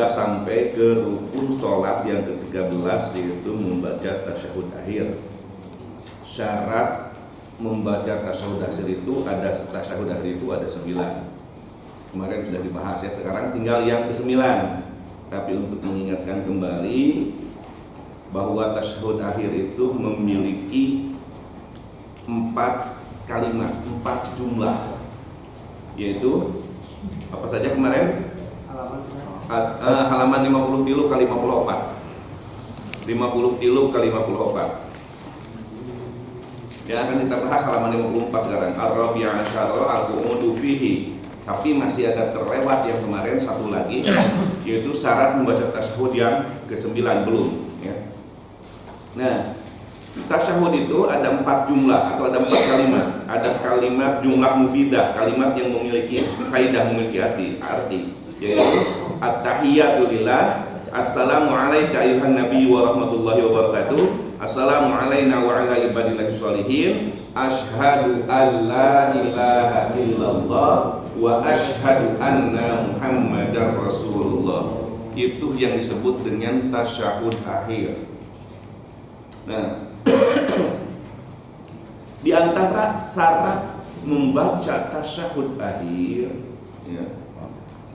sudah sampai ke rukun sholat yang ke-13, yaitu membaca tasyahud akhir. Syarat membaca tasyahud akhir itu ada 9. Kemarin sudah dibahas ya, sekarang tinggal yang ke-9. Tapi untuk mengingatkan kembali bahwa tasyahud akhir itu memiliki 4 kalimat, 4 jumlah, yaitu apa saja kemarin? Halaman 50 tilu kali 54. 50 tilu kali 54. Yang akan kita bahas halaman 54 sekarang. Ar-rabi'a asyara al-qu'udu fihi. Tapi masih ada terlewat yang kemarin satu lagi, yaitu syarat membaca tasyahud yang ke-9 belum ya. Nah, tasyahud itu ada 4 jumlah atau ada 4 kalimat. Ada kalimat jumlah mufidah, kalimat yang memiliki faidah, memiliki arti, yaitu at-tahiyatu lillah, assalamu alayka ayuhan nabi wa rahmatullahi wa barakatuh, assalamu alayna wa ala ibadillahi sholihin, ashhadu an la ilaha illallah wa ashhadu anna muhammadar rasulullah. Itu yang disebut dengan tasyahud akhir. Nah, di antara syarat membaca tasyahud akhir ya,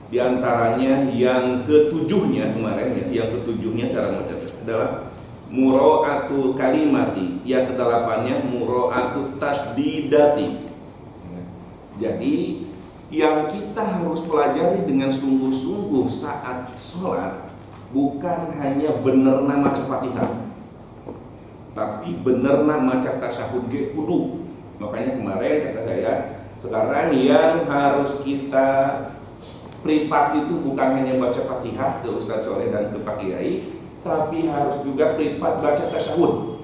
di antaranya yang ketujuhnya kemarin ya, yang ketujuhnya cara membaca adalah mura'atul kalimati, yang kedelapannya mura'atul tasdidati. Jadi yang kita harus pelajari dengan sungguh-sungguh saat sholat bukan hanya bener nama Fatihah, tapi bener nama tasyahud ge kudu. Makanya kemarin kata saya, sekarang yang harus kita privat itu bukan hanya baca Fatihah ke Ustaz Soleh dan ke Pak Kiai, tapi harus juga privat baca tasyahud.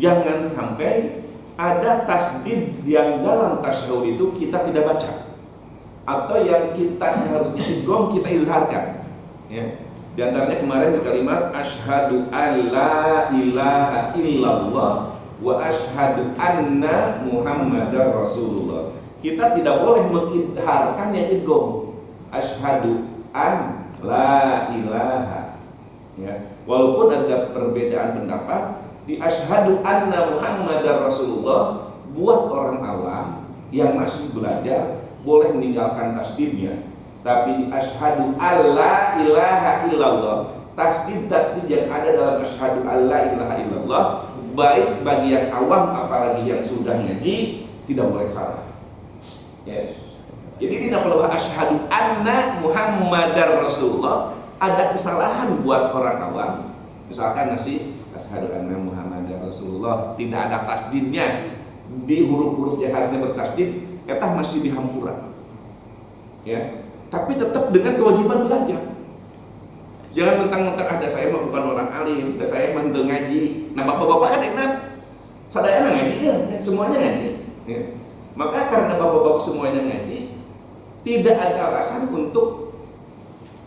Jangan sampai ada tasdid yang dalam tasyahud itu kita tidak baca, atau yang kita seharusnya idgham kita izharkan ya. Di antaranya kemarin di kalimat asyhadu alla ilaha illallah wa asyhadu anna muhammadar rasulullah. Kita tidak boleh mengidharkan yang idgham. Asyhadu an la ilaha ya. Walaupun ada perbedaan pendapat di asyhadu anna muhammadar rasulullah, buat orang awam yang masih belajar boleh meninggalkan tasdidnya. Tapi di asyhadu alla ilaha illallah, tasdid yang ada dalam asyhadu alla ilaha illallah, baik bagi yang awam apalagi yang sudah ngaji, tidak boleh salah ya. Jadi tidak perlu asyhadu anna muhammadar rasulullah. Ada kesalahan buat orang awam, misalkan nasi asyhadu anna muhammadar rasulullah tidak ada tasdidnya, di huruf-huruf yang harusnya bertasdid etah masih dihampura ya. Tapi tetap dengan kewajiban belajar. Jangan mentang-mentang ada saya mah bukan orang alim, ada saya mah teu ngaji. Nah, bapak-bapak kan ingat sadayana ngaji ya, semuanya ngaji ya. Maka karena bapak-bapak semuanya ngaji, tidak ada alasan untuk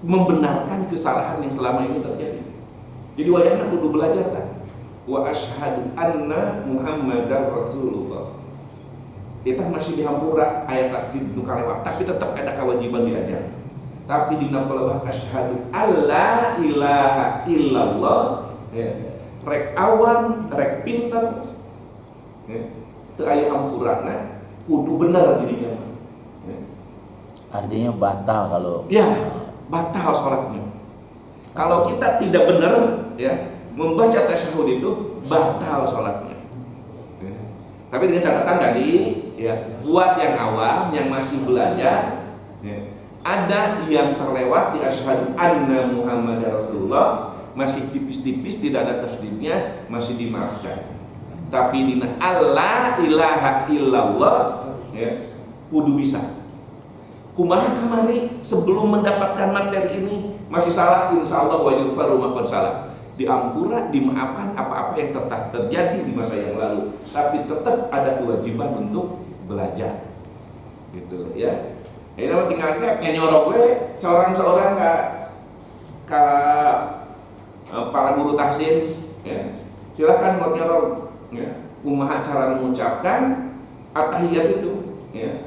membenarkan kesalahan yang selama ini terjadi. Jadi wayahna kudu belajar kan. Wa asyhadu anna muhammadar rasulullah. Kita masih dihampura ayat tasdid nu kalewat, tapi tetap ada kewajiban belajar. Tapi di napalawah asyhadu alla ilaha illallah ya. Rek awam, rek pinter ya. Teu aya hampurana, kudu bener jadinya ya. Artinya batal kalau ya, batal sholatnya. Kalau kita tidak benar ya membaca tasyahud itu batal sholatnya ya. Tapi dengan catatan tadi ya, buat yang awam yang masih belajar ya, ada yang terlewat di asyhadu anna muhammadar rasulullah, masih tipis-tipis tidak ada tasdidnya, masih dimaafkan. Tapi dina alla ilaha illallah ya, kudu bisa. Kumaha kamari sebelum mendapatkan materi ini masih salah, insyaallah wa yughfaru ma qad salah. Diampura, dimaafkan apa-apa yang terjadi di masa yang lalu, tapi tetap ada kewajiban untuk belajar gitu ya. Ini mah tinggal nyorok gue seorang-seorang ke para guru tahsin ya. Silakan mau nyorok ya, kumaha cara mengucapkan at-tahiyat itu ya.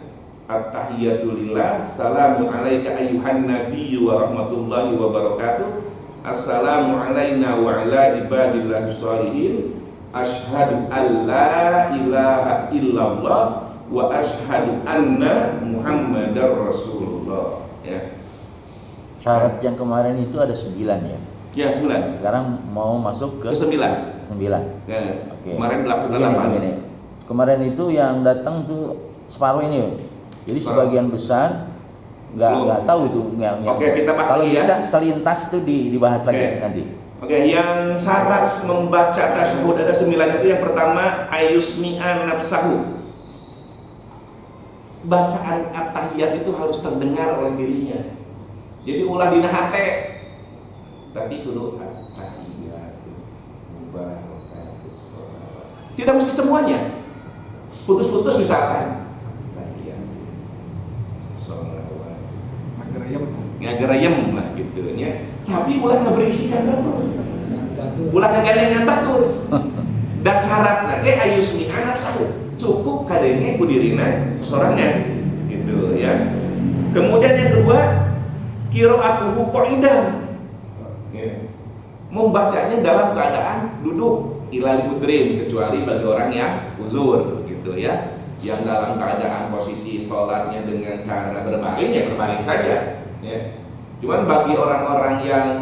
At-tahiyatu lillah, salamu alaika ayyuhan nabiyyu wa rahmatullahi wa barakatuh. Assalamu alaina wa ala ibadillahi sholihin. Asyhadu an la ilaha illallah wa asyhadu anna Muhammadar Rasulullah. Ya. Syarat yang kemarin itu ada 9 ya. Ya, 9. Sekarang mau masuk ke 9. 9. Ya. Oke. Kemarin dilakukan Begini. 8. Kemarin itu yang datang tuh separuh ini. Jadi sebagian besar nggak tahu itu yang Oke, kita bahas kalau lagi ya. bisa selintas itu dibahas lagi nanti. Oke, yang syarat membaca tasyahud ada 9 itu. Yang pertama ayusmi'an nafsahu. Bacaan at-tahiyat itu harus terdengar oleh dirinya. Jadi ulah dina hate. Tapi kudu at-tahiyat. Tidak mesti semuanya. Putus-putus misalkan. Ngagerayem lah gitu nya. Tapi ulah ngaberisikan batur. Ulah ngagandengan batur. Da syaratna ge ayusmi anak sahu. Cukup kadenge ku dirina sorangan gitu ya. Kemudian yang kedua qiraatuhu qa'idan. Ya. Membacanya dalam keadaan duduk ilal mudrin, kecuali bagi orang yang uzur gitu ya. Yang dalam keadaan posisi sholatnya dengan cara berbaring, ya berbaring saja ya. Cuman bagi orang-orang yang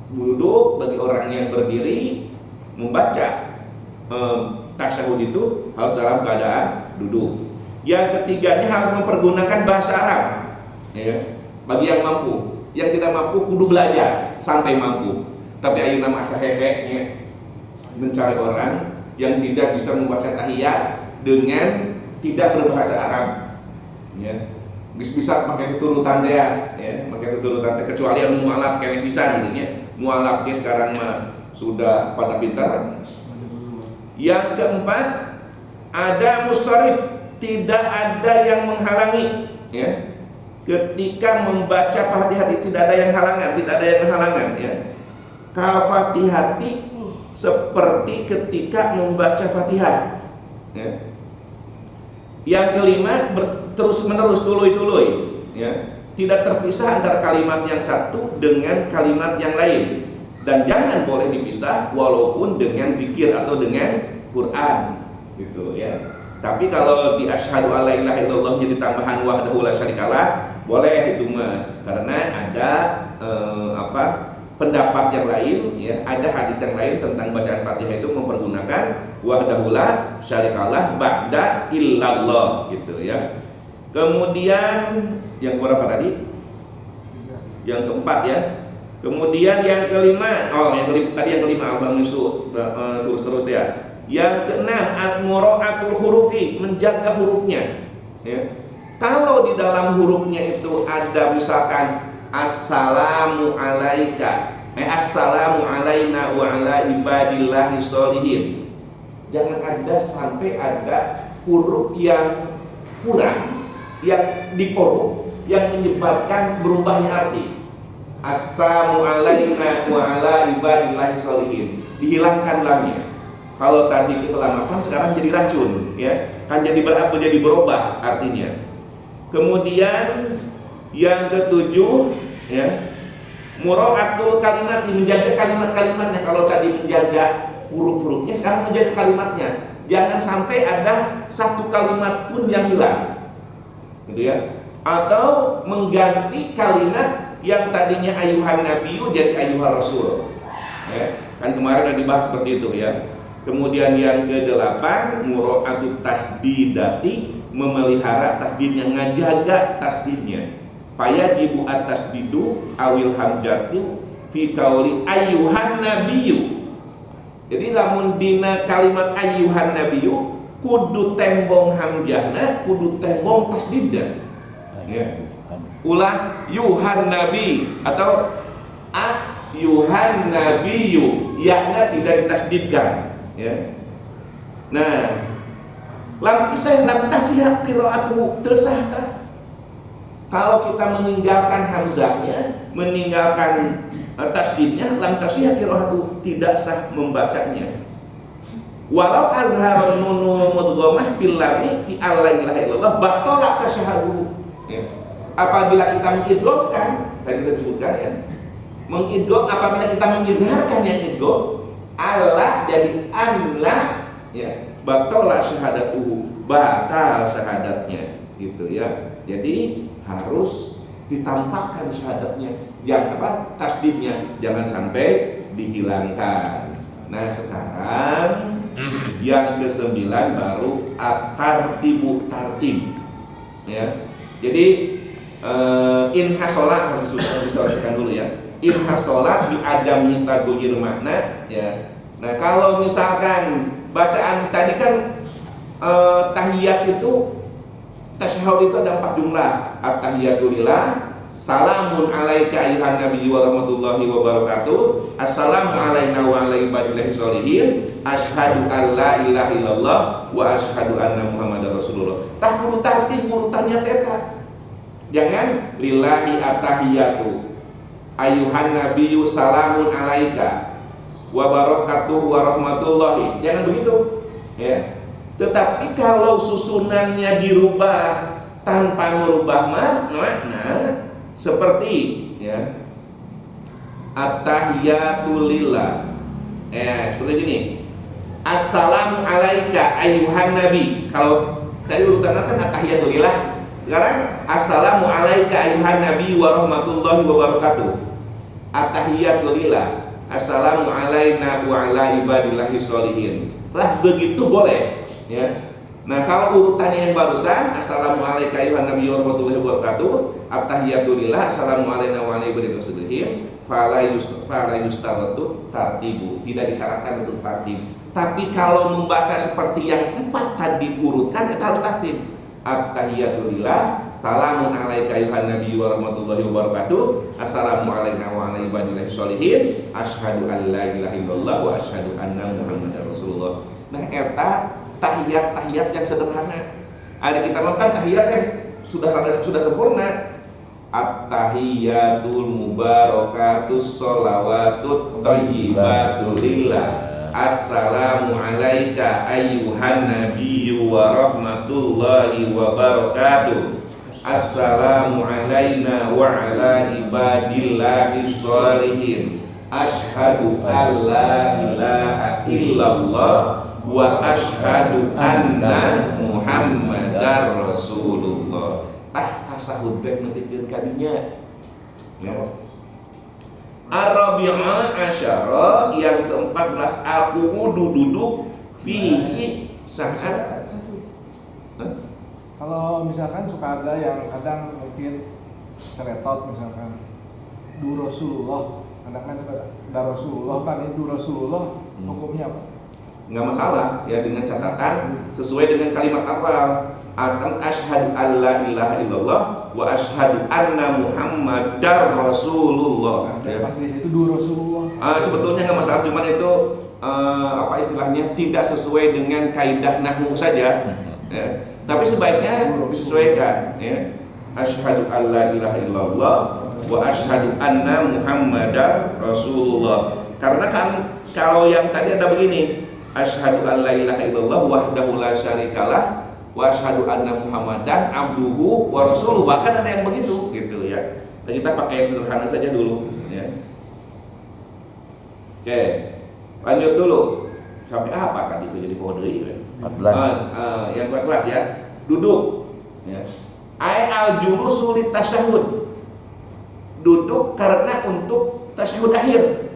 duduk, bagi orang yang berdiri, membaca tasyahud itu harus dalam keadaan duduk. Yang ketiganya harus mempergunakan bahasa Arab ya. Bagi yang mampu. Yang tidak mampu kudu belajar sampai mampu. Tapi ayo nama asa hese ya. Mencari orang yang tidak bisa membaca tahiyat dengan tidak berbahasa Arab ya. Bisa pakai tuturutan dia ya, pakai tuturutan kecuali yang mualaf kayak bisa gitu ya. Mualafnya sekarang mah sudah pada pintar. Yang keempat ada mustarib, tidak ada yang menghalangi ya. Ketika membaca Fatihah tidak ada yang halangan, tidak ada yang halangan ya. Kal-Fatihati seperti ketika membaca Fatihah ya. Yang kelima terus menerus tuluy-tuluy ya. Tidak terpisah antara kalimat yang satu dengan kalimat yang lain. Dan jangan boleh dipisah walaupun dengan zikir atau dengan Quran gitu ya. Tapi kalau di asyhadu alla ilaha illallahnya ditambahan wahdahu la syarikalah boleh itu mah, karena ada pendapat yang lain ya, ada hadis yang lain tentang bacaan Fatihah itu mempergunakan wahdahu la syarikalah ba'da illallah gitu ya. Kemudian yang berapa tadi? Yang keempat ya. Kemudian yang kelima, tadi yang kelima alhamdulillah terus ya. Yang keenam al-mura'atul hurufi, menjaga hurufnya ya. Kalau di dalam hurufnya itu ada misalkan assalamu alaika, assalamu alaina wa ala ibadillahi sholihin, jangan ada sampai ada huruf yang kurang, yang dikoruk, yang menyebabkan berubahnya arti. Assalamu alaina wa ala ibadillahi sholihin, dihilangkan lamnya. Kalau tadi keselamatan sekarang jadi racun ya, kan jadi berubah artinya. Kemudian yang ketujuh ya, mura'atul kalimat, menjaga kalimat-kalimatnya. Kalau tadi menjaga huruf-hurufnya, sekarang menjaga kalimatnya. Jangan sampai ada satu kalimat pun yang hilang gitu ya. Atau mengganti kalimat yang tadinya ayuhan nabiyyu jadi ayuhan rasul ya. Kan kemarin udah dibahas seperti itu ya. Kemudian yang ke-8 mura'atut tasbidati, memelihara tasdidnya, ngajaga tasdidnya. Fayajibu at-tasdidu awil hamzatu fi qauli ayyuhan nabiyyu. Jadi lamun dina kalimat ayyuhan nabiyyu kudu tembong hamzahna, kudu tembong tasdidna. Ya. Ulah yuhan nabi atau ayyuhan nabiyyu, ya-nya tidak ditasdidkan ya. Nah, lam kisah lam tasihah qiraatu tersah. Kalau kita meninggalkan hamzahnya, meninggalkan tasdidnya, lam tasihah qiraatu, tidak sah membacanya. Walau adhara nunu mudghamah bil lami fi alla ilaha illallah batala tasyahadu. Ya. Apabila kita mengidghamkan, tadi kita sebutkan ya, apabila kita mengidharkan yang idgham Allah jadi anla, ya, batala syahadatuhu, batal syahadatnya, gitu ya. Jadi harus ditampakkan syahadatnya, yang tasdidnya jangan sampai dihilangkan. Nah sekarang yang ke-9 baru at-tartibu, tartib, ya. Jadi in hasola harus diselesaikan dulu ya. In hasola bi adami taghyir makna, ya. Nah kalau misalkan bacaan tadi kan tahiyat itu, tasyahud itu ada 4 jumlah. At-tahiyatulillah, salamun alaika ayuhan nabiyyu wa rahmatullahi wa barakatuh, assalamu alaina wa ala ibadillahi sholihin, asyhadu an la ilaha illallah wa asyhadu anna muhammadar rasulullah. Tah kudu tartib urutannya teta. Jangan lillahi at-tahiyatu ayuhan nabiyyu salamun alaika wa barakatuh wa rahmatullahi. Jangan begitu, ya. Tetapi kalau susunannya dirubah tanpa merubah makna, seperti ya at-tahiyatulillah, seperti ini, assalamu alaika ayuhan nabi. Kalau tadi urutannya kan at-tahiyatulillah, sekarang assalamu alaika ayuhan nabi wa rahmatullahi wa barakatuh. At-tahiyatulillah, assalamu alaina wa ala ibadillahi sholihin. Setelah begitu boleh, ya. Nah kalau urutannya yang barusan, assalamu alaika ayuhan nabiyyu warahmatullahi wabarakatuh, at-tahiyatulillah, assalamu alaina wa ala ibadillahi sholihin, fala yustaratu tartibu, tidak disyaratkan untuk tartib. Tapi kalau membaca seperti yang 4 tadi urutkan, itu harus tartib. At-tahiyatulillah, salamun alaika ayuhan nabiyyu warahmatullahi wabarakatuh, assalamu alaina wa ala ibadillahi sholihin, asyhadu an la ilaha illallah wa asyhadu anna muhammadar rasulullah. Nah eta tahiyat yang sederhana. Ada kita makan tahiyat sudah sempurna. At-tahiyatul mubarakatus sholawatut thayyibatul lillah. Assalamu alaika ayyuhan nabiyyu wa rahmatullahi wa barakatuh. Assalamu alaina wa ala ibadillahi sholihin. Asyhadu an la ilaha illallah wa asyhadu anna muhammadar rasulullah. Tasahud baik netikeun kadinya, ya. Ar-rabi'ah asyara, yang ke-14, al-qu'udu, duduk fihi saat. Kalau misalkan suka ada yang kadang mungkin ceretot, misalkan du Rasulullah, kadang kan da Rasulullah, kan itu Rasulullah, hukumnya apa? Nggak masalah ya, dengan catatan sesuai dengan kalimat awal, atau asyhadu an la ilaha illallah wa asyhadu anna muhammadar rasulullah. Nah, ya. Pas di situ du Rasulullah. Sebetulnya nggak masalah, cuman itu apa istilahnya, tidak sesuai dengan kaidah nahwu saja. Ya. Tapi sebaiknya disesuaikan. Ya. Asyhadu an la ilaha illallah wa asyhadu anna muhammadar rasulullah. Karena kan kalau yang tadi ada begini, asyhadu an la ilaha illallah wahdahu la syarikalah wa asyhadu anna muhammadan abduhu wa rasuluhu. Bahkan ada yang begitu gitu ya. Nah, kita pakai yang sederhana saja dulu ya. Oke, lanjut dulu. Sampai apa tadi itu jadi pohon deui? 14. Yang 14 ya. Duduk ya. Ai al julusu lit tasyahud. Duduk karena untuk tasyahud akhir.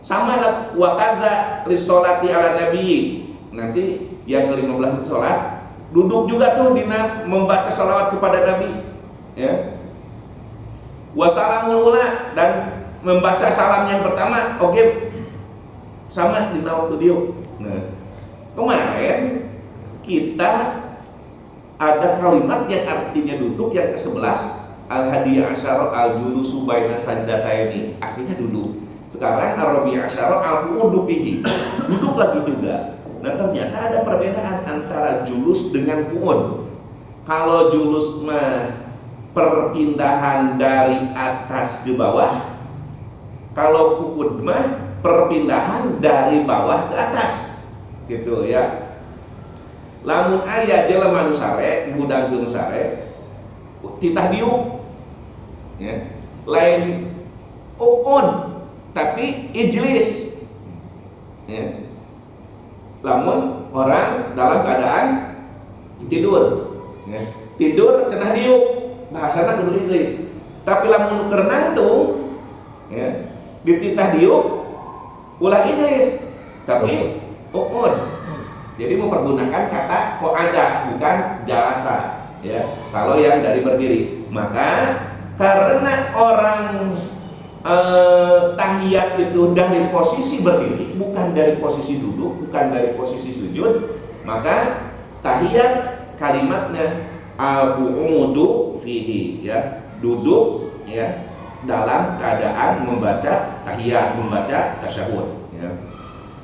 Sama lah wakadza lisolati ala nabi. Nanti yang ke-15 itu sholat, duduk juga tuh dina membaca sholawat kepada nabi, ya. Wasalamul ula, dan membaca salam yang pertama, oke, sama dina waktu dia. Nah, kemarin kita ada kalimat yang artinya duduk, yang ke-11, al-hadiyah asyara al-julusu baina sajdataini, akhirnya duduk. Sekarang Arabiah asyara al-qu'udu bihi, duduk lagi juga. Nah ternyata ada perbedaan antara julus dengan qu'ud. Kalau julus mah perpindahan dari atas ke bawah, kalau qu'ud mah perpindahan dari bawah ke atas. gitu ya. Lamun aya jelema nu sare ngudangkeun sare titah diuk ya, lain uun tapi ijlis ya. Lamun orang dalam keadaan tidur ya. Tidur cenah diuk bahasana kudu ijlis, tapi lamun kerenang tuh ya dititah diuk ulah ijlis tapi uun. Jadi mempergunakan kata qo'ada bukan jalasa ya. Kalau yang dari berdiri, maka karena orang tahiyat itu dari posisi berdiri, bukan dari posisi duduk, bukan dari posisi sujud, maka tahiyat kalimatnya al-qu'udu fihi ya, duduk ya dalam keadaan membaca tahiyat, membaca tasyahud ya.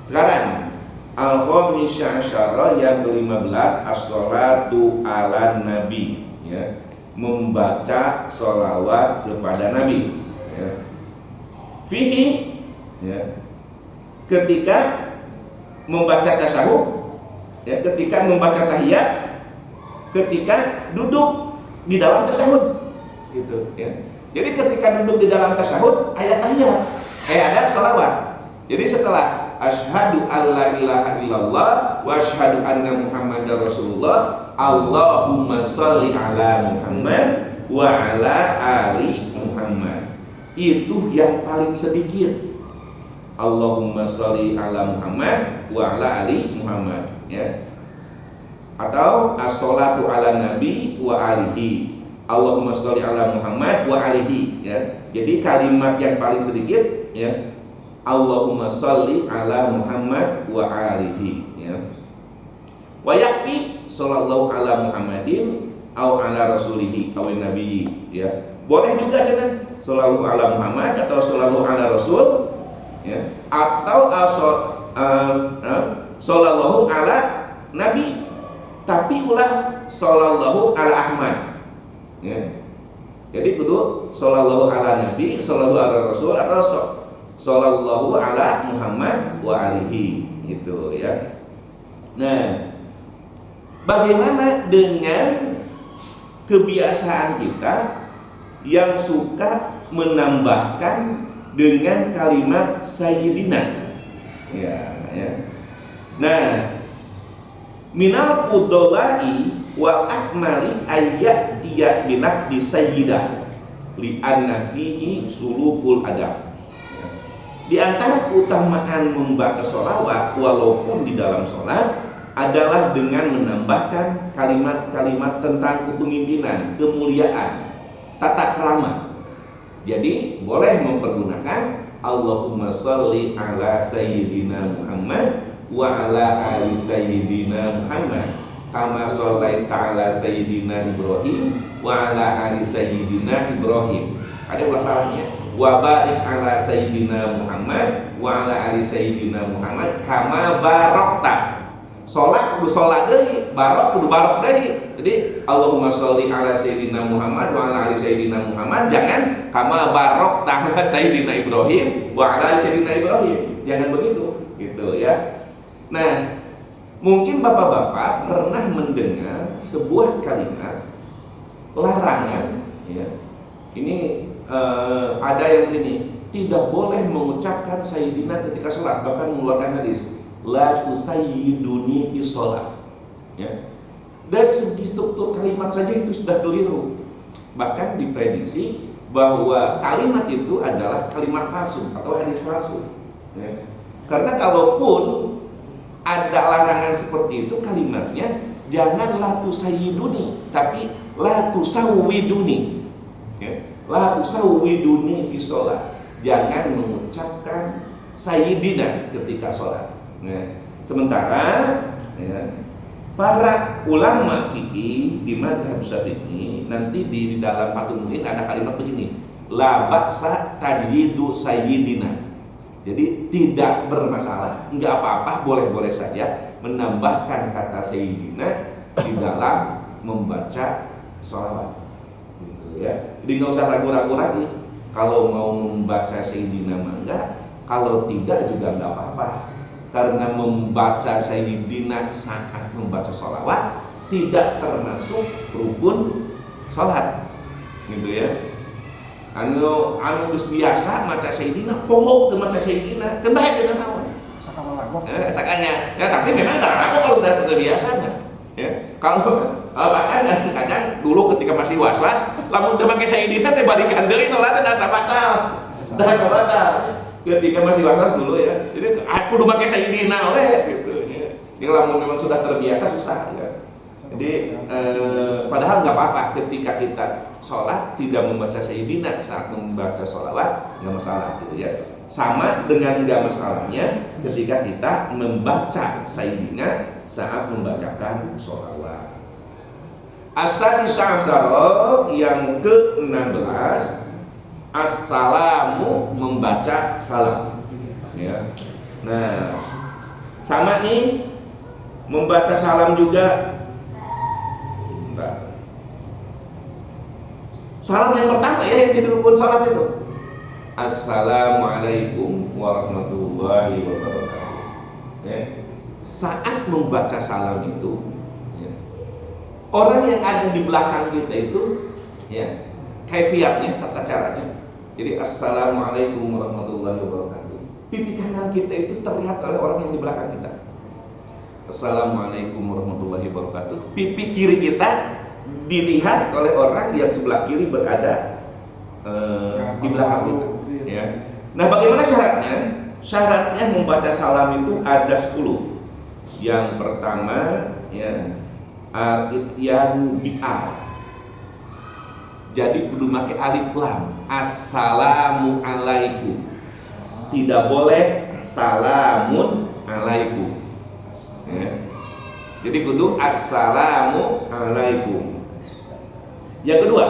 Sekarang al-khamisya asyara yang ke-15 as-sholatu ala nabi ya, membaca sholawat kepada nabi ya. Fihi ya, ketika membaca tasyahud ya, ketika membaca tahiyat, ketika duduk di dalam tasyahud gitu ya. Jadi ketika duduk di dalam tasyahud ayat tahiyat, ada sholawat. Jadi setelah asyhadu alla ilaha illallah wa asyhadu anna muhammadar rasulullah, Allahumma sholli ala Muhammad wa ala ali Muhammad, itu yang paling sedikit. Allahumma sholli ala Muhammad wa ala ali Muhammad ya. Atau as-sholatu ala nabi wa alihi, Allahumma sholli ala Muhammad wa alihi ya. Jadi kalimat yang paling sedikit ya, Allahumma sholli ala Muhammad wa alihi ya. Wa yakfi sallallahu ala Muhammadin au ala rasulihi au nabiyyi ya. Boleh juga cenah sallallahu ala Muhammad atau sallallahu ala rasul ya, atau sallallahu ala nabi, tapi ulah sallallahu ala Ahmad ya. Jadi kudu sallallahu ala nabi, sallallahu ala rasul, atau sallallahu ala Muhammad wa alihi gitu ya. Nah, bagaimana dengan kebiasaan kita yang suka menambahkan dengan kalimat sayyidina ya, ya. Nah, minal fudolai wal akmali ayat dia binak di sayyidah li anna fihi sulukul adab. Di antara keutamaan membaca sholawat walaupun di dalam sholat adalah dengan menambahkan kalimat-kalimat tentang kepemimpinan, kemuliaan, tata krama. Jadi boleh mempergunakan Allahumma sholli ala sayyidina Muhammad wa ala ali sayyidina Muhammad kama shollaita ala sayyidina Ibrahim wa ala ali sayyidina Ibrahim. Ada masalahnya. Wa barik ala sayyidina Muhammad wa ala ali sayyidina Muhammad kama barokta. Sholat kudu sholat deui, barok kudu barok deui. Jadi Allahumma sholli ala sayyidina Muhammad wa ala ali sayyidina Muhammad, jangan kama barokta ala sayyidina Ibrahim wa ala ali sayyidina Ibrahim. Jangan begitu, gitu ya. Nah, mungkin bapak-bapak pernah mendengar sebuah kalimat larangan ya. Ini ada yang ini, tidak boleh mengucapkan sayyidina ketika sholat, bahkan mengeluarkan hadis la tusayyiduni fi sholat ya. Dari segi struktur kalimat saja itu sudah keliru. Bahkan diprediksi bahwa kalimat itu adalah kalimat palsu atau hadis palsu ya. Karena kalaupun ada larangan seperti itu, kalimatnya jangan la tusayyiduni, tapi la tusawwiduni ya. La tusawwiduni fi sholat, jangan mengucapkan sayyidina ketika sholat ya. Sementara ya, para ulama fikih di mazhab Syafi'i nanti di dalam Fathul Mu'in ada kalimat begini, la ba'sa tajyidu sayyidina. Jadi tidak bermasalah, enggak apa-apa, boleh-boleh saja menambahkan kata sayyidina di dalam membaca sholawat gitu ya. Jadi nggak usah ragu-ragu lagi. Kalau mau membaca sayyidina mah enggak, kalau tidak juga enggak apa-apa. karena membaca Sayyidina saat membaca sholawat tidak termasuk rukun sholat, gitu ya. Anu geus biasa maca Sayyidina, pohok teu maca Sayyidina, kan bae dengan naon. Sakanya, ya tapi memang karena kalau sudah terbiasa, ya. Kalau bahkan kadang-kadang dulu ketika masih was-was, lamun teu make Sayyidina teh balikan deui salatna asa batal. Dah batal. Ketika masih was-was dulu ya. Jadi aku kudu make Sayyidina we gitu ya. Yang lamun memang sudah terbiasa susah ya. Jadi padahal nggak apa-apa ketika kita sholat tidak membaca Sayyidina saat membaca sholawat, nggak masalah gitu ya. Sama dengan nggak masalahnya ketika kita membaca Sayyidina saat membacakan sholawat. As-sadisa asyara yang ke-16, assalamu membaca salam ya. Nah sama nih membaca salam juga. Salam yang pertama ya yang jadi rukun salat itu. Assalamualaikum warahmatullahi wabarakatuh. Ya. Saat membaca salam itu, ya, orang yang ada di belakang kita itu, ya, kaifiatnya, tata caranya. Jadi assalamualaikum warahmatullahi wabarakatuh. Pipi kanan kita itu terlihat oleh orang yang di belakang kita. Assalamualaikum warahmatullahi wabarakatuh. Pipi kiri kita dilihat oleh orang yang sebelah kiri berada di belakang kita. Ya. Nah, bagaimana syaratnya? Syaratnya membaca salam itu ada 10. Yang pertama, ya, al-ityanu bi'al. Jadi kudu make alif lam. Assalamu alaikum. Tidak boleh salamun alaikum. Ya. Jadi kudu assalamu alaikum. Yang kedua,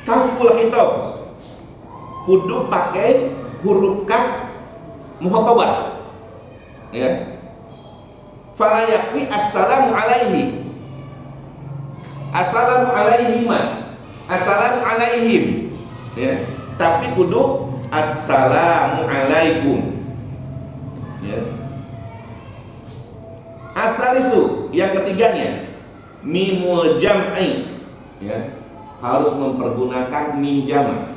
kaful khitab. Kudu pakai huruf kaf mukhatabah. Ya. Fala yakfi assalamu alaihi. Assalamu alaihima. Assalamu alaihim. Ya. Tapi kudu assalamu alaikum. Ya. Asalisu yang ketiganya mimul jam'i, ya, harus mempergunakan mim jama'.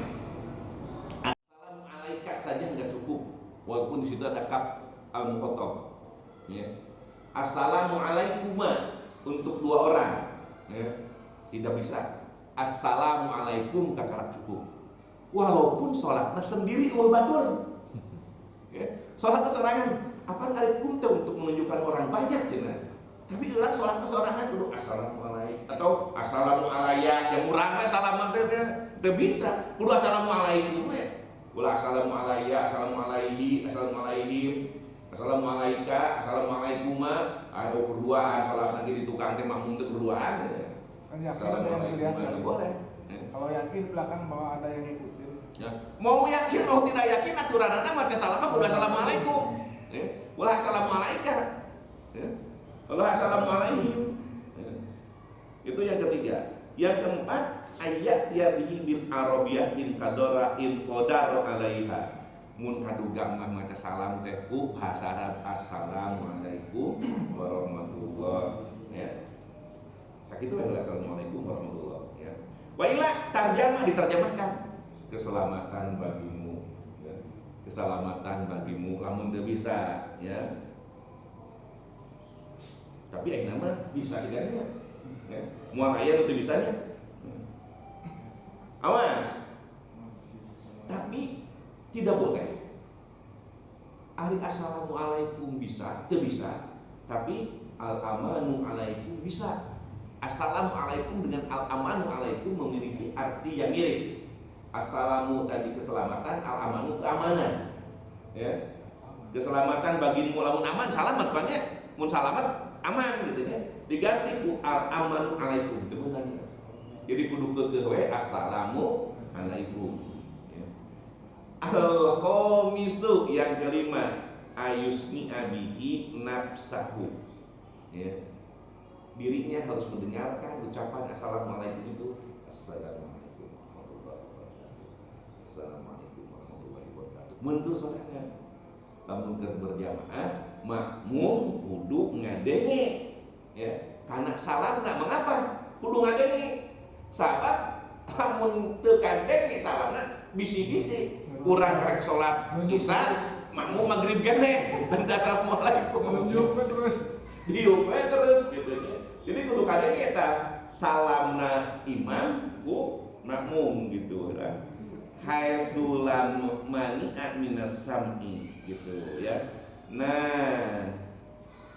Assalamu alaika saja nggak cukup, walaupun di situ ada kaf al-mukhatab. Ya. Assalamu alaikuma untuk 2 orang, ya, tidak bisa. Assalamu alaikum kakak cukup. Walaupun sholatnya sendiri batur, ya, sholatnya sorangan. Apa alaikum teh untuk menunjukkan orang banyak cenah. Tapi orang sholat kesorangan dulu assalamualaikum atau assalamu alayya yang urang teh salaman teh teu bisa. Kudu assalamualaikum we. Ulah assalamu alayya, assalamu alaihi, assalamu alaihim, assalamu alaika, assalamu alaikuma. Ada berduaan salat nanti di tukang teh makmum teh berduaan. Assalamualaikum boleh. Kalau yakin belakang bahwa ada yang ngikutin. Ya. Mau yakin mau tidak yakin aturanna maca salam kudu assalamualaikum. Wala assalamualaikum, ya. Wala assalamualaikum, ya. Itu yang ketiga. Yang keempat, ayat yabihi bil arabiyatin qadara in qadara alaiha. Mun kaduga mah maca salam teh ku bahasa Arab assalamualaikum warahmatullahi, ya. Sakitu we assalamualaikum warahmatullahi, ya. Wa ila tarjamah diterjemahkan keselamatan bagimu. Keselamatan bagimu lamun teu bisa, ya. Tapi ayeuna mah bisa sigana, ya. Moal aya nu teu bisanya. Awas. Tapi tidak boleh. Ari assalamualaikum bisa, teu bisa. Tapi al-amanu alaikum bisa. Assalamualaikum dengan al-amanu alaikum memiliki arti yang mirip. Assalamu tadi keselamatan, al-amanu keamanan, ya. Keselamatan bagimu lamun aman, selamat banyak. Mun selamat aman gitu ya. Diganti ku al-amanu alaikum temenan. Jadi kudu keugeuh we assalamu alaikum. Ya. Al-khamisu yang kelima ayusmi abihi nafsahu. Ya. Dirinya harus mendengarkan ucapan assalamualaikum itu. Assalamualaikum. Assalamualaikum warahmatullahi wabarakatuh. Mundur soalnya. lamun keur berjamaah makmum kudu ngadenge ya karena salamna mengapa kudu ngadenge sabab lamun teu kandenge salamna bisi-bisi kurang rek salat isya makmum maghrib kene dan assalamualaikum diuk terus gitu nya jadi kudu kadenge eta salamna imam ku makmum gitu kan haitsulam mani'at minas sam'i gitu ya. Nah,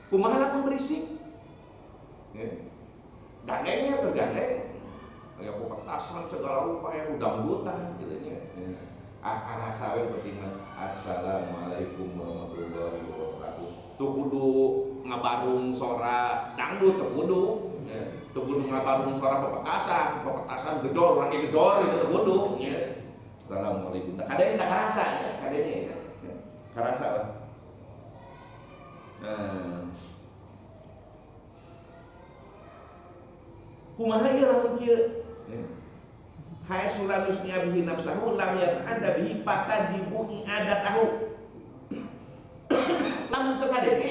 kumaha lamun berisik? Ya. Gandengnya tergandeng. Kayak petasan segala rupa yang dangdutan gitu nya. Ya. Kana sawe penting assalamualaikum warahmatullahi wabarakatuh. Tuh kudu ngabarung sora dangdut teu kudu. Ya. Teu kudu ngabarung sora pepetasan gedor urang gedor itu teu kudu ya. Assalamualaikum. Kadang tak karasa ya, kadangnya ya. Karasa lah. Nah, kumaha ieu lamun kieu? Hai sulanusnya bihi nafsahu lam yata'adda bihi fatajibu i'adatahu. Lamun teu kadenge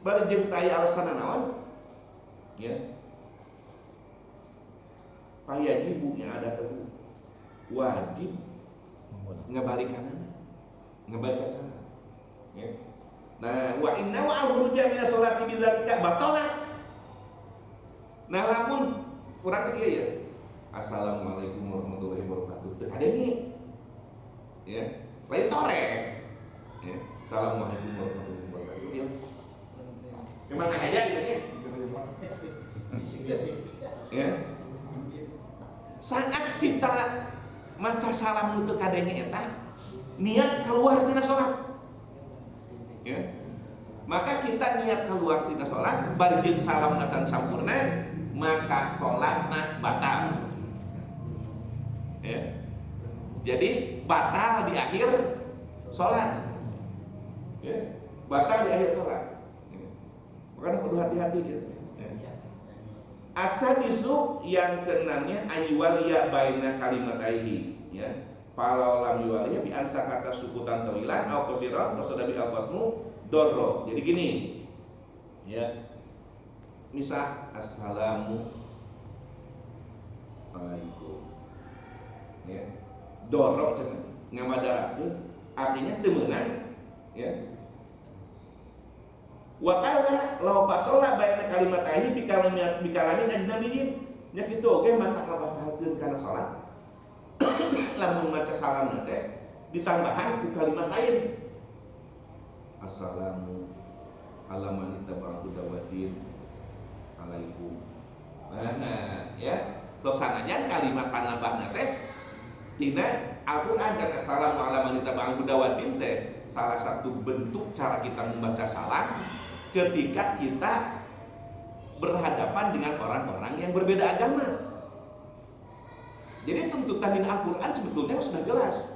bari jeung taya alasan naon? Ya. Fayajibu i'adatahu. Wajib ngabalikan sana ya. Nah wa inna wa al-khuruja min as-sholati bidzalika batalat. Nah lamun urang teh ya assalamualaikum warahmatullahi wabarakatuh teu kadenge ya lain torek ya assalamualaikum warahmatullahi wabarakatuh ya memang aja gitu ya saat kita maca salam nu teu kadenge eta niat keluar tina salat ya maka kita niat keluar tina salat bari jeung salam acan sampurna maka salatna batal ya jadi batal di akhir salat ya batal di akhir salat ya. Makanya kudu hati-hati gitu ya. Asadisu yang keenamnya ayyuwaliya baina kalimataihi ya. Kalau lam yuwaliya bi ansa kata sukutan tawilan au qasiran qasada bi alqatmu dorro. Jadi gini. Ya. Misal assalamu alaikum. Ya. Dorro cenah ngamadarakeun artinya teu meunang ya. Wa qala law fasola baina kalimatahi bikalamin ajnabiyyin nya kitu oge mantap ngabatalkeun kana salat lamun maca salam teh ditambahan ku kalimat lain assalamu ala man ittaba'ahu dawatin alaikum nah ya sok sanajan kalimat panambahna teh tina Al-Qur'an dan assalamu ala man ittaba'ahu dawatin teh salah satu bentuk cara kita membaca salam ketika kita berhadapan dengan orang-orang yang berbeda agama. Jadi tuntutan di Al-Quran sebetulnya sudah jelas.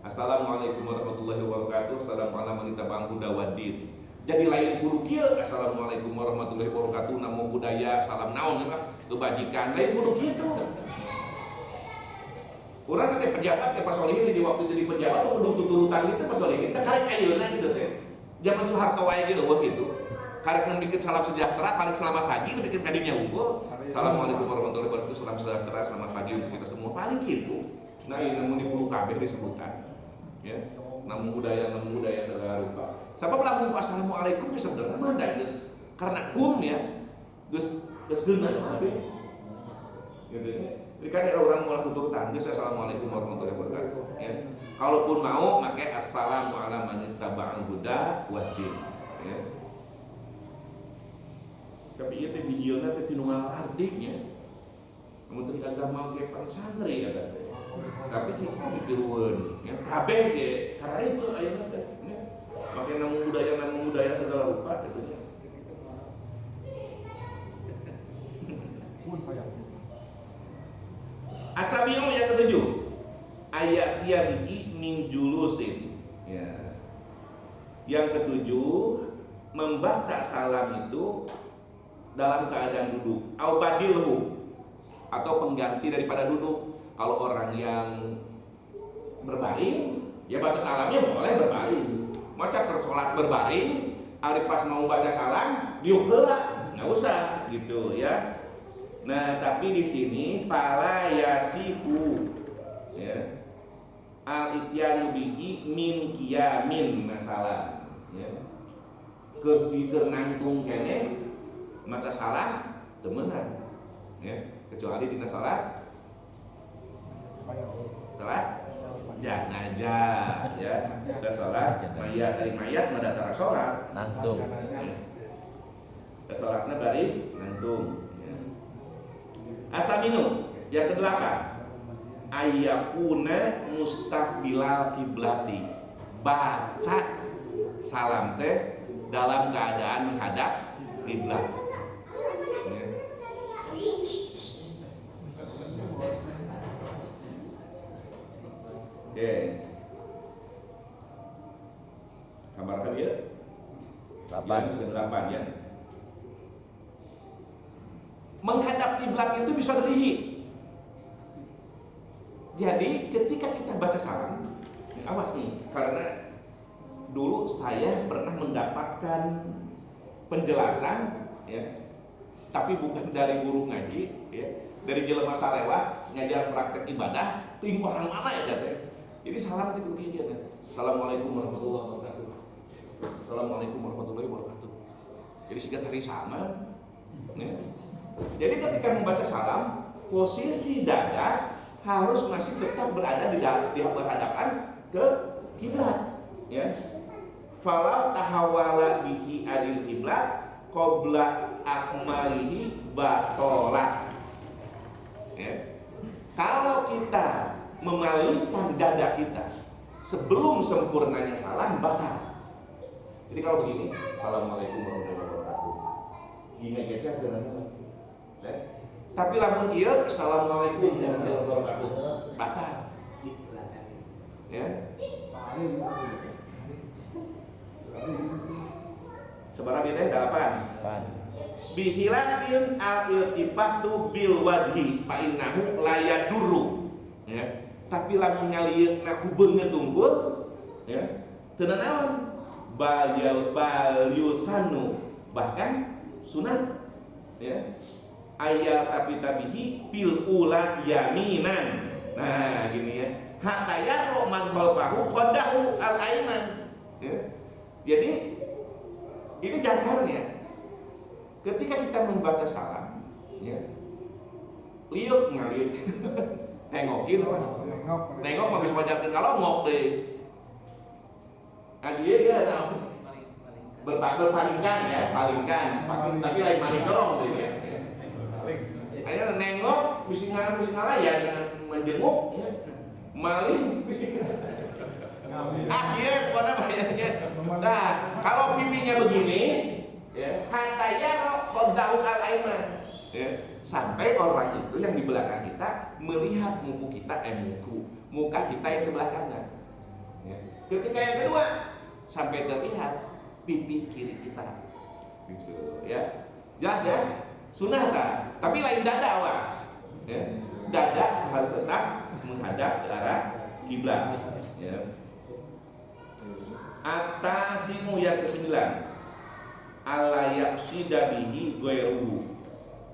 Assalamualaikum warahmatullahi wabarakatuh. Assalamualaikum warahmatullahi wabarakatuh. Jadi lain kudu kieu. Assalamualaikum warahmatullahi wabarakatuh. Namo budaya, salam naon kebajikan. Lain kudu kitu. Urang teh pejabat teh pasolihin di waktu jadi pejabat tuh kudu tuturutan gitu pasolihin. Teh karek ayeuna gitu teh. Zaman Soeharto wae gitu gitu. Karek bikin salam sejahtera paling selamat pagi bikin kadinya unggul. Assalamualaikum warahmatullahi wabarakatuh. Salam sejahtera selamat pagi untuk kita semua paling gitu. Nah ini namun di puluh kabeh disebutan ya namun budaya segala rupa sabab lamun assalamualaikum geus sebenarnya mah geus karena kum ya geus geunah kabeh gitu ya. Jadi kan ada orang mulai tuturutan geus assalamualaikum warahmatullahi wabarakatuh ya. Kalaupun mau make assalamu ala man ittaba'al huda wa din ya. Tapi ieu teh bijilna teh tinu artinya. Mun teu agama ge pan santri ya teh. Tapi kita pikirueun yang kabeh ge karena itu ayeuna teh ya. Make namun budaya segala rupa gitu ya. Asabiyu yang ketujuh ayat bihi min julusin ya. Yang ketujuh membaca salam itu dalam keadaan duduk au badilhu atau pengganti daripada duduk. Kalau orang yang berbaring ya baca salamnya boleh berbaring. maca keur salat berbaring, ari pas mau baca salam diuk heula, nggak usah gitu ya. Nah, tapi di sini pala yasihu ya. Al-ityanu bihi min qiyamin masalah ya. Keur nangtung kene maca salam teu meunang ya, kecuali dina salat jenazah ya, kita sholat mayat dari mayat mendatara sholat Nangtung. kita sholatnya bari nangtung ya. Asaminu yang kedelapan ayyakuna mustaqbilal kiblati, baca salam teh dalam keadaan menghadap kiblat ya. Oke. Kabar ya? 8. Yang ke-8 ya. Menghadap kiblat itu bisa dirihi. Jadi ketika kita baca salam, awas nih, karena dulu saya pernah mendapatkan penjelasan ya, tapi bukan dari guru ngaji ya, dari jelema salewat ngajar praktek ibadah, ting orang mana ya teh. Jadi salam itu begini ya. Assalamualaikum warahmatullahi wabarakatuh. Assalamualaikum warahmatullahi wabarakatuh. Jadi siga tari sama. Ya. Jadi ketika membaca salam, posisi dada harus masih tetap berada di berhadapan ke kiblat. Ya. Falau tahawala bihi adil kiblat qabla akmalihi batolat. Ya. Kalau kita memalingkan dada kita sebelum sempurnanya salam, batal. Jadi kalau begini, Assalamualaikum warahmatullahi wabarakatuh. Gini geser jalannya. Tapi lamun ieu Assalamualaikum warahmatullahi wabarakatuh, batal. Ya. Seberapa beda 8. Bihilafin al-iltifatu bil wajhi fa innahu la yadurru ya. Tapi lamun nyalieuna ku beungeut unggul ya, teu naon bal yusanu, bahkan sunat ya. Ayat tapi tabihi bil ula yaminan. Nah, gini ya. Hatta yaro man khalfahu qadahu al-aiman. Ya. Jadi ini dasarnya. Ketika kita membaca salam, ya, liuk ngaliuk, tengokin apa? Tengok habis baca kalau ngok deh. Dia ya, berpalingkan ya, palingkan. Tapi lain maling dorong deh ya. Ayo nengok, bising ngalah ya dengan menjenguk, ya. Maling, bising. Akhirnya pokoknya bayarnya. Nah, kalau pipinya begini, ya, hataya qadahu al-aiman. Ya, sampai orang itu yang di belakang kita melihat muka kita yang sebelah kanan. Ya. Ketika yang kedua, sampai terlihat pipi kiri kita. Gitu, ya. Jelas ya? Sunnah tak? Tapi lain dada, awas. Ya. Dada harus tetap menghadap ke arah kiblat. Ya. Atasimu yang ke-9 alayak sidabihi goyruhu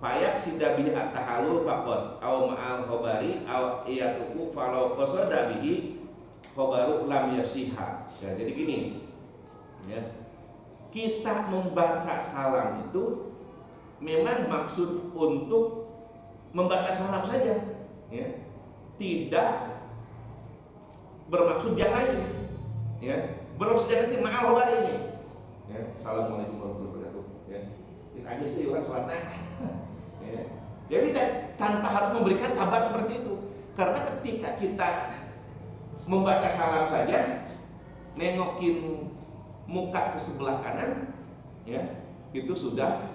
payak sidabihi at-tahallul faqad au ma'al khobari au iyatuku falau qasadabihi khobaru lam yasiha. Ya, jadi gini ya, kita membaca salam itu memang maksud untuk membaca salam saja ya, tidak bermaksud yang lain ya. Bermaksud yang lain ma'al khobari ini ya. Assalamualaikum warahmatullahi wabarakatuh ya. Terus aja sih orang sholatnya ya. Jadi tanpa harus memberikan kabar seperti itu. Karena ketika kita membaca salam saja, nengokin muka ke sebelah kanan ya, itu sudah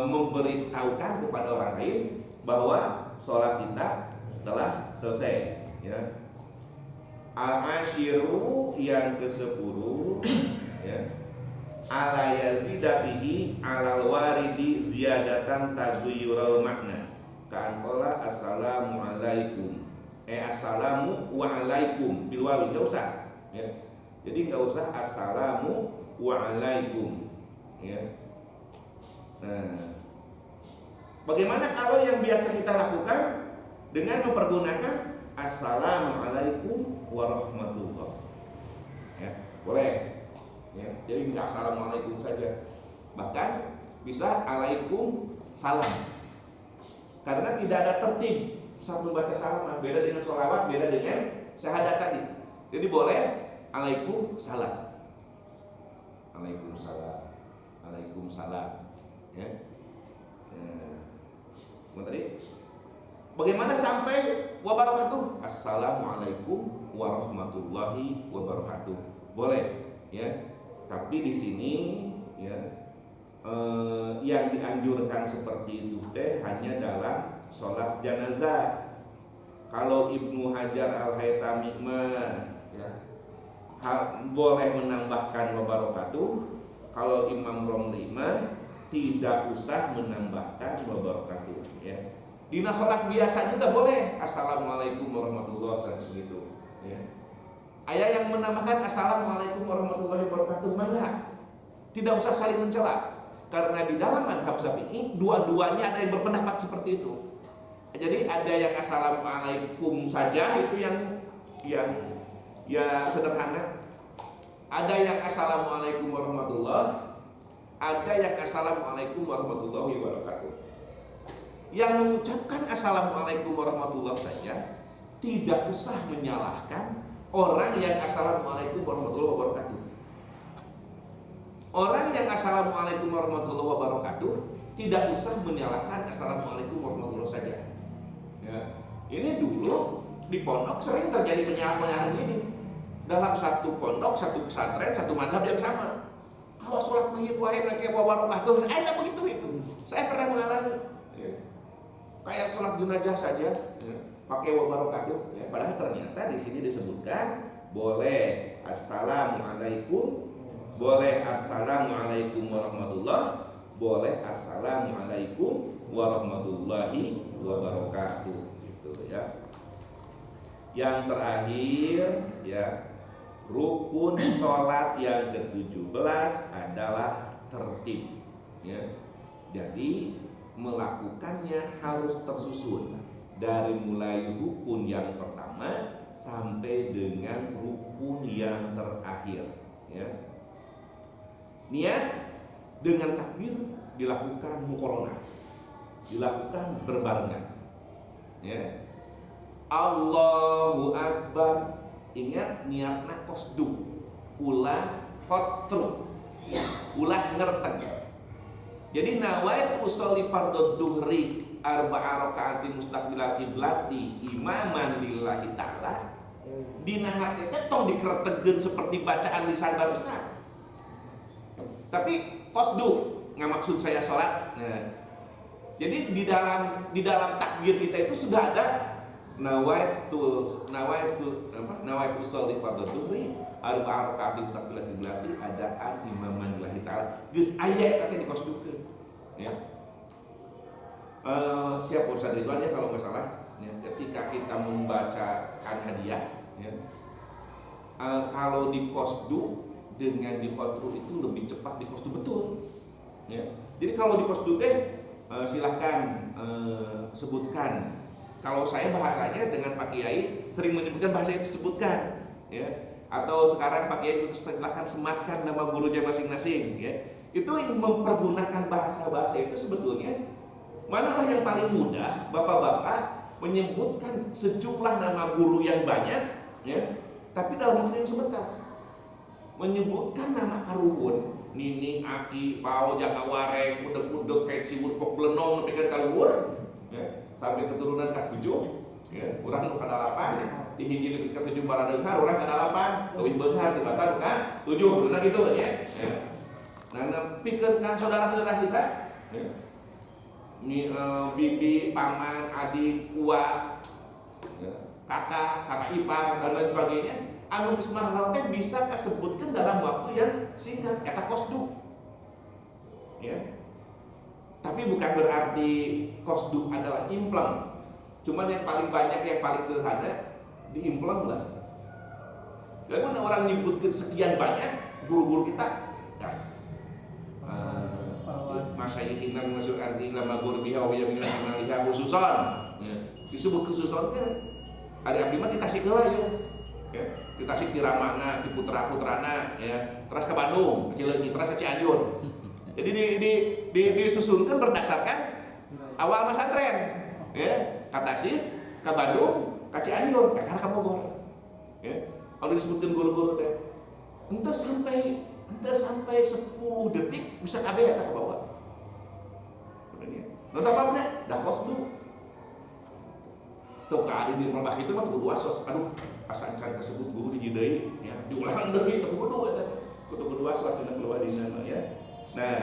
memberitahukan kepada orang lain bahwa sholat kita telah selesai ya. Al-asyiru yang ke-10 ya. Ala yazida bihi alal waridi ziyadatan taghayyurul makna. Ka'an qala assalamu alaikum. Assalamu wa alaikum bil wawi, enggak usah ya. Jadi nggak usah assalamu waalaikum, ya. Nah, bagaimana kalau yang biasa kita lakukan dengan mempergunakan assalamualaikum warahmatullah, ya, boleh, ya. Jadi nggak assalamualaikum saja, bahkan bisa alaikum salam, karena tidak ada tertib saat membaca salam. Beda dengan sholawat, beda dengan syahadat tadi. Jadi boleh alaikum salam, alaikum salam, alaikum salam, ya. Tadi bagaimana sampai wabarakatuh? Assalamualaikum warahmatullahi wabarakatuh. Boleh, ya. Tapi di sini, ya, yang dianjurkan seperti itu hanya dalam sholat jenazah. Kalau Ibnu Hajar Al-Haytami ya, boleh menambahkan wabarakatuh. Kalau Imam Romli tidak usah menambahkan wabarakatuh, ya. Di sholat biasa juga boleh assalamualaikum warahmatullahi wabarakatuh, ya. Ayat yang menambahkan assalamualaikum warahmatullahi wabarakatuh mana? Tidak usah saling mencela. Karena di dalam madhab Syafi'i dua-duanya ada yang berpendapat seperti itu. Jadi ada yang assalamualaikum saja, itu yang sederhana. Ada yang assalamualaikum warahmatullah, ada yang assalamualaikum warahmatullahi wabarakatuh. Yang mengucapkan assalamualaikum warahmatullah saja tidak usah menyalahkan orang yang assalamualaikum warahmatullahi wabarakatuh. Orang yang assalamualaikum warahmatullahi wabarakatuh tidak usah menyalahkan assalamualaikum warahmatullahi saja, ya. Ini dulu di pondok sering terjadi penyalahan ini. Dalam satu pondok, satu pesantren, satu madhab yang sama. Kalau sholat mayit waalaikumsalam wabarakatuh, saya nggak begitu itu. Saya pernah mengalami, ya. Kayak sholat jenazah saja, ya, pakai wabarakatuh, ya. Padahal ternyata di sini disebutkan boleh assalamualaikum, boleh assalamualaikum warahmatullah, boleh assalamualaikum warahmatullahi wabarakatuh, gitu, ya. Yang terakhir, ya, rukun sholat yang ke-17 adalah tertib, ya. Jadi melakukannya harus tersusun dari mulai rukun yang pertama sampai dengan rukun yang terakhir, ya. Niat dengan takbir dilakukan muqaranah, dilakukan berbarengan, ya. Allahu Akbar, ingat niatna qasdu, ulah qatru, ulah ngerteg. Jadi nawaitu usolli fardhu dhuhri arba'a raka'atin mustaqbilal qiblati imaman lillahi ta'ala. Dina hati tong dikertegeun seperti bacaan di sandal besar. Tapi qasdu nggak maksud saya sholat. Nah, jadi di dalam takbir kita itu sudah ada nawaitu sholli fardhu dhuhri arba'a raka'atin mustaqbilal qiblati adaan imaman lillahi ta'ala. Geus aya eta di qasdukeun, ya. Siap Ustaz Ridwan, ya, kalau nggak salah, ya, ketika kita membacakan hadiah, ya, kalau di qasdu dengan di khotru itu lebih cepat di qasdu betul, ya. Jadi kalau di qasdu silahkan sebutkan. Kalau saya bahasanya dengan Pak Kiai sering menyebutkan bahasa itu sebutkan, ya. Atau sekarang Pak Kiai silahkan sematkan nama gurunya masing-masing, ya. Itu mempergunakan bahasa-bahasa itu sebetulnya manalah yang paling mudah bapak-bapak menyebutkan sejumlah nama guru yang banyak, ya, tapi dalam waktu yang sebentar. Menyebutkan nama karuhun Nini, Aki, Pao, Jakawareng, Udeg-udeg, kayak siwur pok belenong, pikir kaluhur, ya, sampai keturunan ke-7, ya, urang nu kadalapan, dihiji ke-7 baradeunghar, urang kadalapan, leuwih beunghar tibatan kan 7, bener gitu, ya. Ya. Nah, pikirkan saudara-saudara kita, ya. Bibi, paman, adik, uak, ya, kakak ipar, dan lain sebagainya. Anu Semarang teh bisa disebutkan dalam waktu yang singkat, eta qasdu, ya. Tapi bukan berarti qasdu adalah impleng. Cuman yang paling banyak, yang paling sederhana diimpleng lah. Lalu orang nyebutkan sekian banyak guru-guru kita, kan? Masyayikhinan masuk arti lama gurbiha wa yaminna liha khususan. Ya. Disebut khususan kan ada abdi mah di Tasikheula ya. Di Tasik di Ramana, di putra-putrana ya. Terus ke Bandung, ke Cileunyi, terus ke Cianjur. Jadi disusunkan berdasarkan awal pesantren. Ya, ke Tasik, ke Bandung, ke Cianjur, ke Bogor. Ya. Kalau disebutkan guru-guru teh entah sampai 10 detik bisa kabeh eta ke bawah. Nah, sababna dah kos dulu. Tuh ka di rumah itu mah kudu wasos. Aduh, asa encan kasebut guru di deui ya. Diulang deui teh kudu eta. Kudu wasos dina keluarina ya. Nah,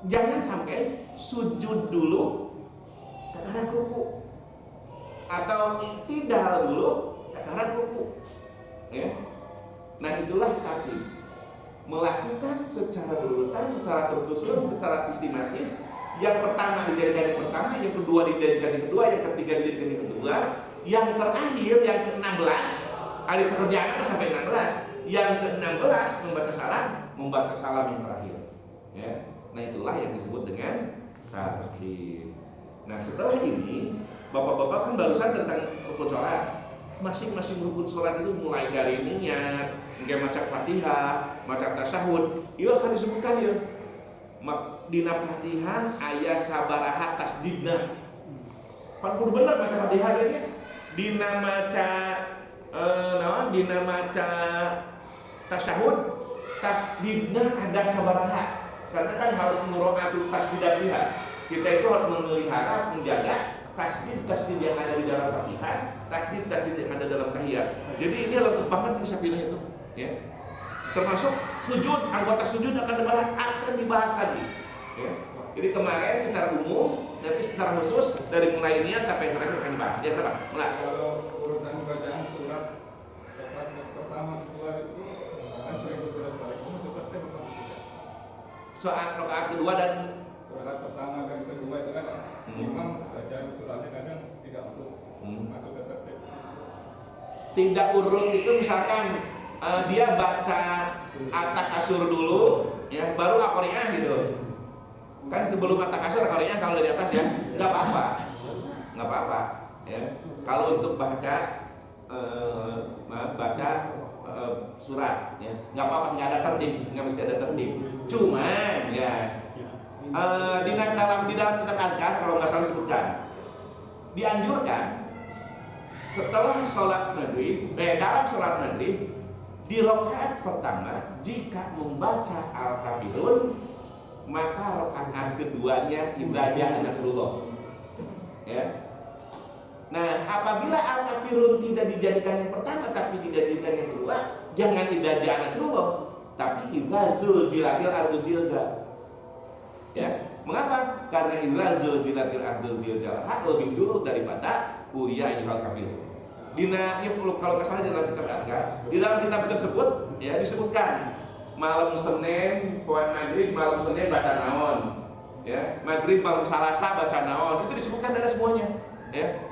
jangan sampai sujud dulu ke arah ruku atau iktidal dulu ke arah ruku. Ya. Nah, itulah taklim. Melakukan secara berurutan, secara tersusun, secara sistematis. Yang pertama dijadikan yang pertama, yang kedua dijadikan yang kedua, yang ketiga dijadikan yang kedua, yang terakhir yang ke-16 ada pekerjaan sampai 16. Yang ke-16 membaca salam yang terakhir. Ya. Nah, itulah yang disebut dengan taklim. Nah, setelah ini Bapak-bapak kan barusan tentang rukun sholat. Masing-masing rukun sholat itu mulai dari niat, hingga maca Fatihah, maca tasyahud, itu akan disebutkan ya. Dina Fatihah aya sabaraha tasdidna. Pan kudu bener maca Fatihah teh. Dina maca dina maca tasyahud, tasdidna ada sabaraha. Karena kan harus muro'atu tasdidatihah. Kita itu harus memelihara, harus menjaga tasdid yang ada di dalam Fatihah, tasdid yang ada dalam tahiyat. Jadi ini lengkap banget bisa pilih itu, ya. Termasuk sujud, anggota sujud akan dibahas lagi, ya. Jadi kemarin secara umum, nanti secara khusus dari mulai niat sampai yang terakhir akan dibahas. Ya kenapa? Mulai. Kalau urutan bacaan surat pertama kedua itu kan sering berbalik seperti apa? Soal rakaat kedua dan surat pertama dan kedua itu kan imam bacaan suratnya kadang tidak untuk masuk ke tertib. Tidak urut itu misalkan dia baca at-takasur dulu, ya baru al-Qari'ah gitu. Kan sebelum at-takasur al-Qari'ah kalau dari atas ya nggak apa-apa, ya. Kalau untuk baca surat, ya nggak apa-apa, nggak ada tertib, nggak mesti ada tertib. Cuman ya. Di dalam kitab Adhkar kalau nggak salah disebutkan dianjurkan setelah sholat maghrib, dalam sholat maghrib di rakaat pertama jika membaca al-kafirun maka rakaat keduanya ibadah Nasrullah, ya. Nah, apabila al-kafirun tidak dijadikan yang pertama tapi dijadikan yang kedua, jangan ibadah Nasrullah tapi idza zulzilatil ardu zilzal. Ya, mengapa? Karena idza zulzilatil ardu zilzalaha lebih dulu daripada kuliah ayyuhal kafirun. Dina ya kalau nggak salah di dalam kitab Adhkar, di dalam kitab tersebut ya disebutkan malam Senin, poin maghrib malam Senin baca naon, ya maghrib malam Selasa baca naon, itu disebutkan ada semuanya, ya.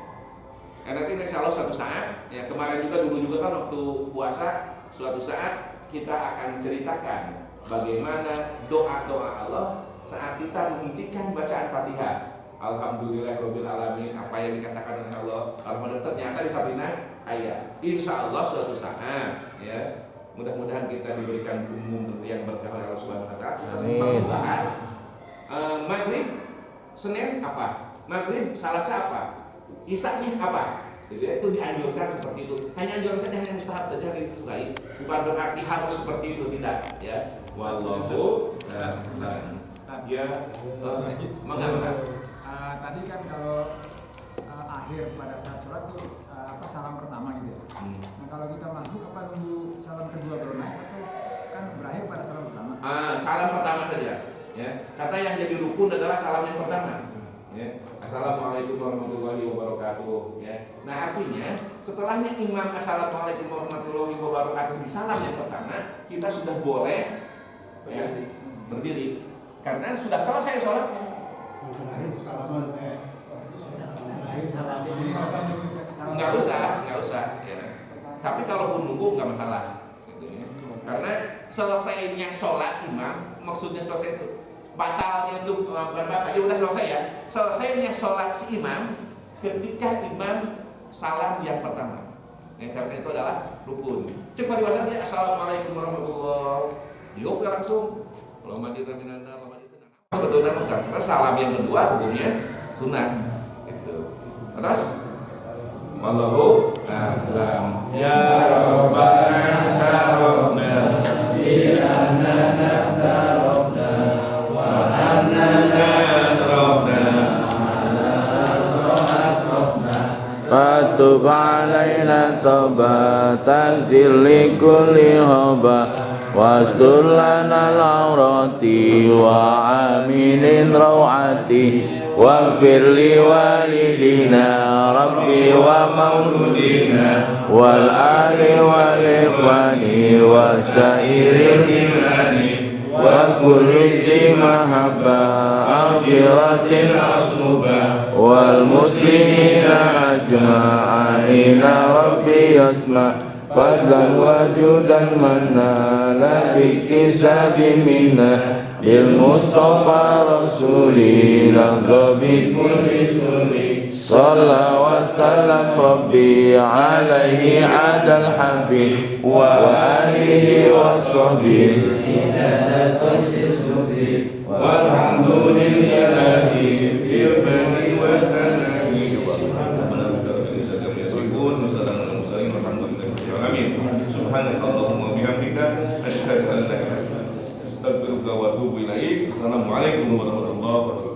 Nanti insya Allah suatu saat, ya kemarin dulu juga kan waktu puasa, suatu saat kita akan ceritakan bagaimana doa-doa Allah saat kita menghentikan bacaan Fatihah. Alhamdulillahirabbil alamin, apa yang dikatakan oleh Allah. Alhamdulillah ternyata di sampingnya ayat. Insya Allah suatu saat, ya mudah-mudahan kita diberikan umum yang berkah oleh Allah Subhanahu Wa Taala. Kita sempat membahas maghrib Senin apa, maghrib Selasa apa, Isya-nya apa. Jadi itu dianjurkan seperti itu. Hanya anjuran saja, hanya mustahab saja yang disukai. Bukan berarti harus seperti itu, tidak, ya. Wallahu ya. Mengapa? Tadi kan kalau akhir pada saat sholat tuh salam pertama gitu ya. Nah kalau kita masuk apa nunggu salam kedua baru naik atau kan berakhir pada salam pertama? Salam pertama saja. Ya. Kata yang jadi rukun adalah salam yang pertama. Ya. Assalamualaikum warahmatullahi wabarakatuh. Ya. Nah artinya setelahnya imam assalamualaikum warahmatullahi wabarakatuh di salam yang pertama, kita sudah boleh ya, berdiri karena sudah selesai sholatnya. Nggak usah, ya. Tapi kalau nunggu nggak masalah, gitu ya. Karena selesainya sholat imam, maksudnya selesai itu batalnya itu bukan batal, ya udah selesai ya. Selesainya sholat si imam ketika imam salam yang pertama. Karena itu adalah rukun. Cepat diwasanya assalamualaikum warahmatullahi wabarakatuh. Yuk langsung. Kalau mati terminanda, sebetulnya karena salam yang kedua hukumnya sunat. Gitu. Terus wallahu a'lam. Ya Rabbana tarabna bi'annana tarabna wa annana asrafna ala asrafna Fatub alaina taubatan zilli kulli haba wastur lana al-awrati wa aminin rawati waghfir li walidina rabbi wa mauludina wal ali wal ikhwani wa sairil imani wa kulli dhi mahabba akhiratin asmuba wal muslimina ajma'anina rabbi yasma' fadlan wajudan manna la biktisabi minna bil mustafa rasulina zabi kulli suli salla wa sallam rabbi alaihi adal habib wa alihi wa sahbihi inna tasisubi walhamdulillahi bil bani wa tanami Subhanallahumma bihamdika asyhadu an la ilaha illa anta astaghfiruka wa atubu ilaik. Assalamualaikum warahmatullahi wabarakatuh.